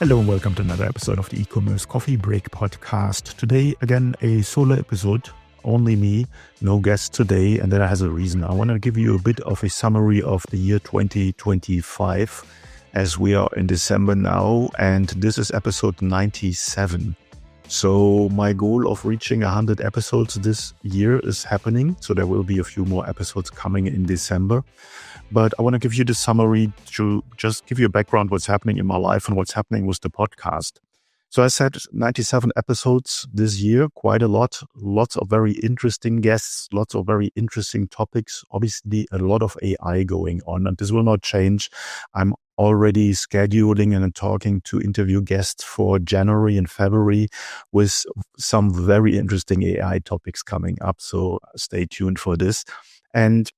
Hello and welcome to another episode of the Ecommerce Coffee Break Podcast. Today, again, a solo episode, only me, no guests today, and that has a reason. I want to give you a bit of a summary of the year 2025 as we are in December now, and this is episode 97. So my goal of reaching 100 episodes this year is happening, so there will be a few more episodes coming in December. But I want to give you the summary to just give you a background what's happening in my life and what's happening with the podcast. So I said 97 episodes this year, quite a lot, lots of very interesting guests, lots of very interesting topics, obviously a lot of AI going on, and this will not change. I'm already scheduling and talking to interview guests for January and February with some very interesting AI topics coming up. So stay tuned for this. And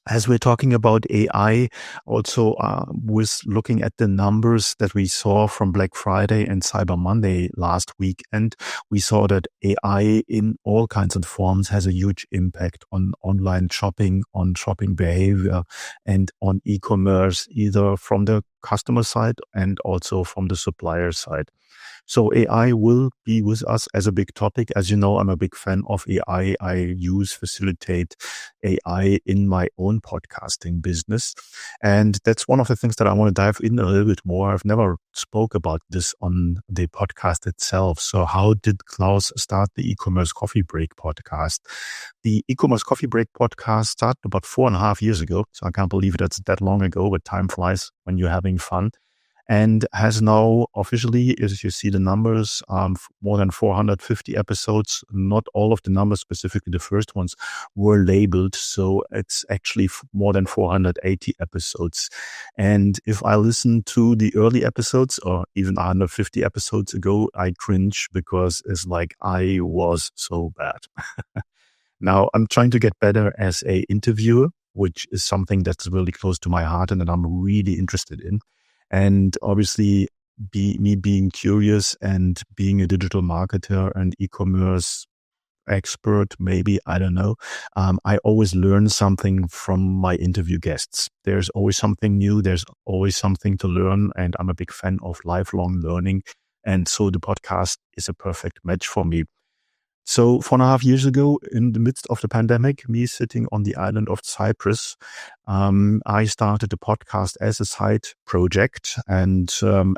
as we're talking about AI, also with looking at the numbers that we saw from Black Friday and Cyber Monday last week, and we saw that AI in all kinds of forms has a huge impact on online shopping, on shopping behavior, and on e-commerce, either from the customer side and also from the supplier side. So AI will be with us as a big topic. As you know, I'm a big fan of AI. I facilitate AI in my own podcasting business. And that's one of the things that I want to dive in a little bit more. I've never spoke about this on the podcast itself. So how did Claus start the Ecommerce Coffee Break podcast? The Ecommerce Coffee Break podcast started about 4.5 years ago. So I can't believe that's that long ago, but time flies when you're having fun. And has now officially, as you see the numbers, more than 450 episodes. Not all of the numbers, specifically the first ones, were labeled. So it's actually more than 480 episodes. And if I listen to the early episodes or even 150 episodes ago, I cringe because it's like I was so bad. Now I'm trying to get better as a interviewer, which is something that's really close to my heart and that I'm really interested in. And obviously, me being curious and being a digital marketer and e-commerce expert, maybe, I don't know. I always learn something from my interview guests. There's always something new. There's always something to learn. And I'm a big fan of lifelong learning. And so the podcast is a perfect match for me. So 4.5 years ago, in the midst of the pandemic, me sitting on the island of Cyprus, I started the podcast as a side project and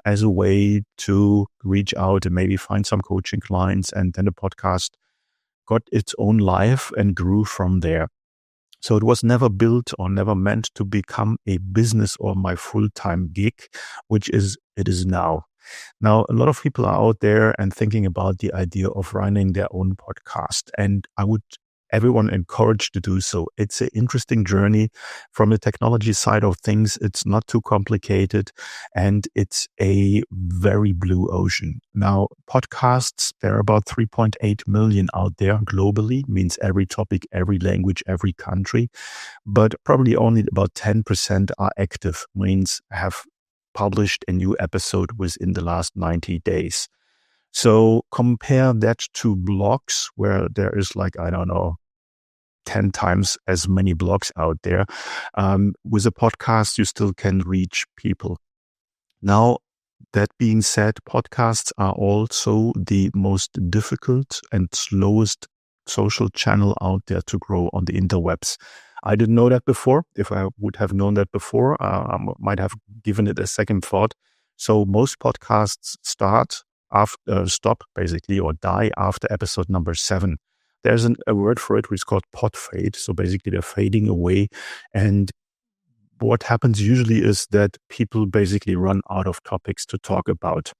as a way to reach out and maybe find some coaching clients. And then the podcast got its own life and grew from there. So it was never built or never meant to become a business or my full-time gig, which it is now. Now, a lot of people are out there and thinking about the idea of running their own podcast, and I would everyone encourage to do so. It's an interesting journey from the technology side of things. It's not too complicated, and it's a very blue ocean. Now, podcasts, there are about 3.8 million out there globally, means every topic, every language, every country, but probably only about 10% are active, means have published a new episode within the last 90 days. So compare that to blogs where there is 10 times as many blogs out there. With a podcast, you still can reach people. Now, that being said, podcasts are also the most difficult and slowest social channel out there to grow on the interwebs. I didn't know that before. If I would have known that before, I might have given it a second thought. So most podcasts stop basically, or die after episode number 7. There's a word for it, which is called pod fade. So basically they're fading away. And what happens usually is that people basically run out of topics to talk about,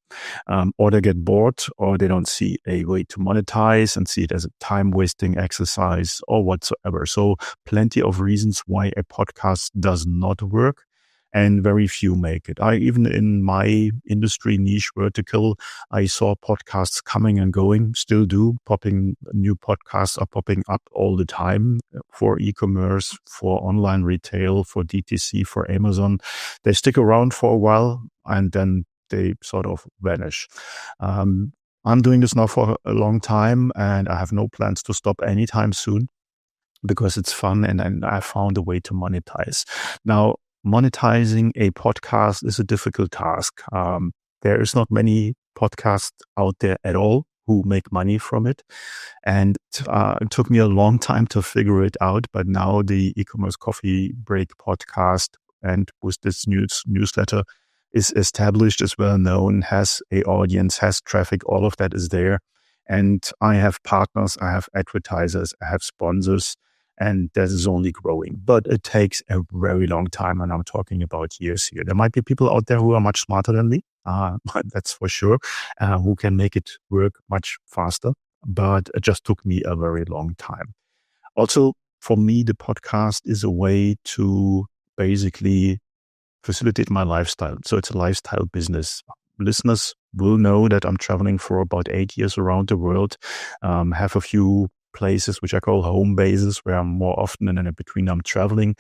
or they get bored, or they don't see a way to monetize and see it as a time-wasting exercise or whatsoever. So plenty of reasons why a podcast does not work. And very few make it. Even in my industry niche vertical, I saw podcasts coming and going, still do. New podcasts are popping up all the time for e-commerce, for online retail, for DTC, for Amazon. They stick around for a while and then they sort of vanish. I'm doing this now for a long time and I have no plans to stop anytime soon because it's fun and I found a way to monetize. Now, monetizing a podcast is a difficult task. There is not many podcasts out there at all who make money from it. And it took me a long time to figure it out. But now the Ecommerce Coffee Break podcast and with this newsletter is established, is well known, has a audience, has traffic, all of that is there. And I have partners, I have advertisers, I have sponsors, and that is only growing. But it takes a very long time, and I'm talking about years here. There might be people out there who are much smarter than me, that's for sure, who can make it work much faster. But it just took me a very long time. Also, for me, the podcast is a way to basically facilitate my lifestyle. So it's a lifestyle business. Listeners will know that I'm traveling for about 8 years around the world, have a few places which I call home bases where I'm more often and in between I'm traveling.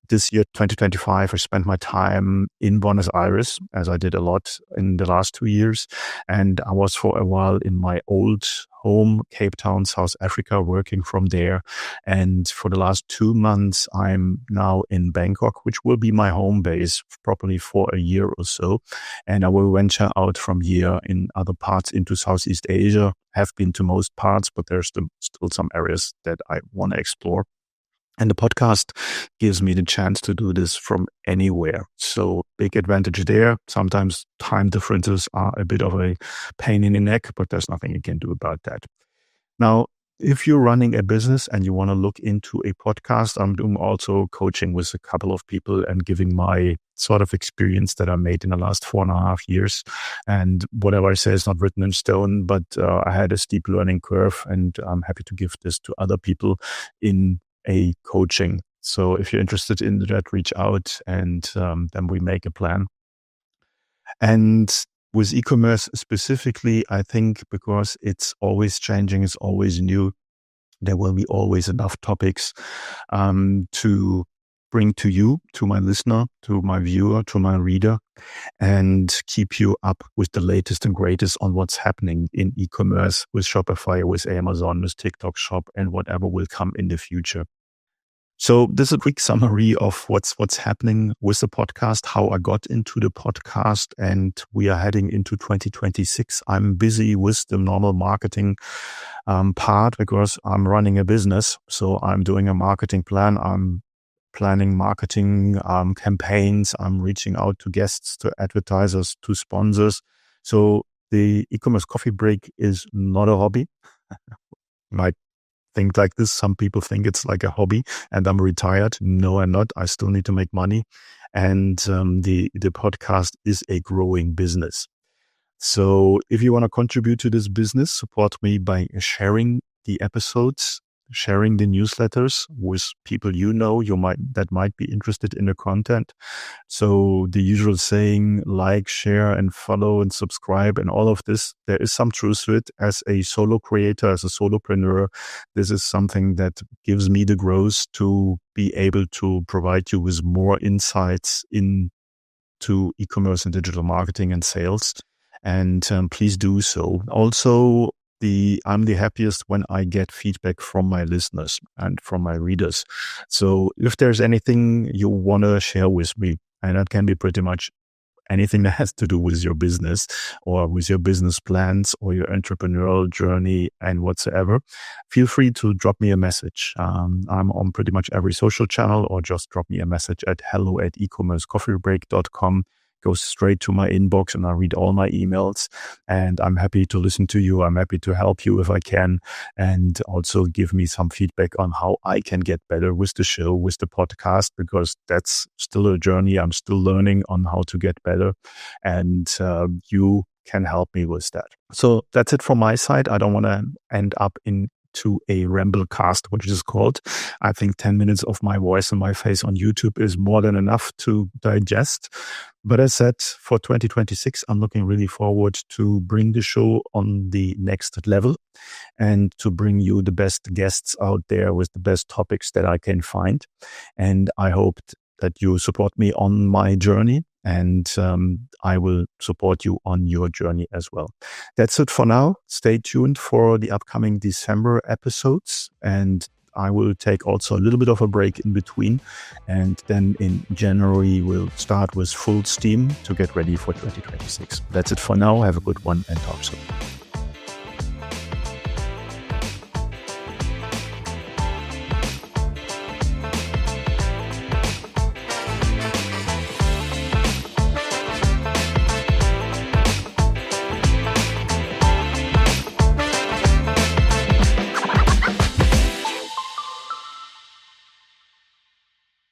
This year, 2025, I spent my time in Buenos Aires, as I did a lot in the last 2 years. And I was for a while in my old home, Cape Town, South Africa, working from there. And for the last 2 months, I'm now in Bangkok, which will be my home base probably for a year or so. And I will venture out from here in other parts into Southeast Asia. Have been to most parts, but there's still some areas that I want to explore. And the podcast gives me the chance to do this from anywhere. So big advantage there. Sometimes time differences are a bit of a pain in the neck, but there's nothing you can do about that. Now, if you're running a business and you want to look into a podcast, I'm doing also coaching with a couple of people and giving my sort of experience that I made in the last 4.5 years. And whatever I say is not written in stone, but I had a steep learning curve, and I'm happy to give this to other people in a coaching. So if you're interested in that, reach out, and then we make a plan. And with e-commerce specifically, I think because it's always changing, it's always new, there will be always enough topics to bring to you, to my listener, to my viewer, to my reader, and keep you up with the latest and greatest on what's happening in e-commerce with Shopify, with Amazon, with TikTok Shop, and whatever will come in the future. So this is a quick summary of what's happening with the podcast, how I got into the podcast, and we are heading into 2026. I'm busy with the normal marketing part because I'm running a business. So I'm doing a marketing plan. I'm planning marketing campaigns. I'm reaching out to guests, to advertisers, to sponsors. So the e-commerce coffee break is not a hobby. Might think like this. Some people think it's like a hobby and I'm retired. No, I'm not. I still need to make money. And the podcast is a growing business. So if you want to contribute to this business, support me by sharing the episodes, sharing the newsletters with people you know that might be interested in the content. So the usual saying, like, share, and follow, and subscribe, and all of this, there is some truth to it. As a solo creator, as a solopreneur, this is something that gives me the growth to be able to provide you with more insights into e-commerce and digital marketing and sales. And please do so. Also, I'm the happiest when I get feedback from my listeners and from my readers. So if there's anything you want to share with me, and that can be pretty much anything that has to do with your business or with your business plans or your entrepreneurial journey and whatsoever, feel free to drop me a message. I'm on pretty much every social channel, or just drop me a message at hello@ecommercecoffeebreak.com. Goes straight to my inbox, and I read all my emails, and I'm happy to listen to you. I'm happy to help you if I can, and also give me some feedback on how I can get better with the show, with the podcast, because that's still a journey. I'm still learning on how to get better, and you can help me with that. So that's it from my side. I don't want to end up into a ramble cast, which is called. I think 10 minutes of my voice and my face on YouTube is more than enough to digest. But as said, for 2026, I'm looking really forward to bring the show on the next level and to bring you the best guests out there with the best topics that I can find. And I hope that you support me on my journey, and I will support you on your journey as well. That's it for now. Stay tuned for the upcoming December episodes, and I will take also a little bit of a break in between. And then in January, we'll start with full steam to get ready for 2026. That's it for now. Have a good one and talk soon.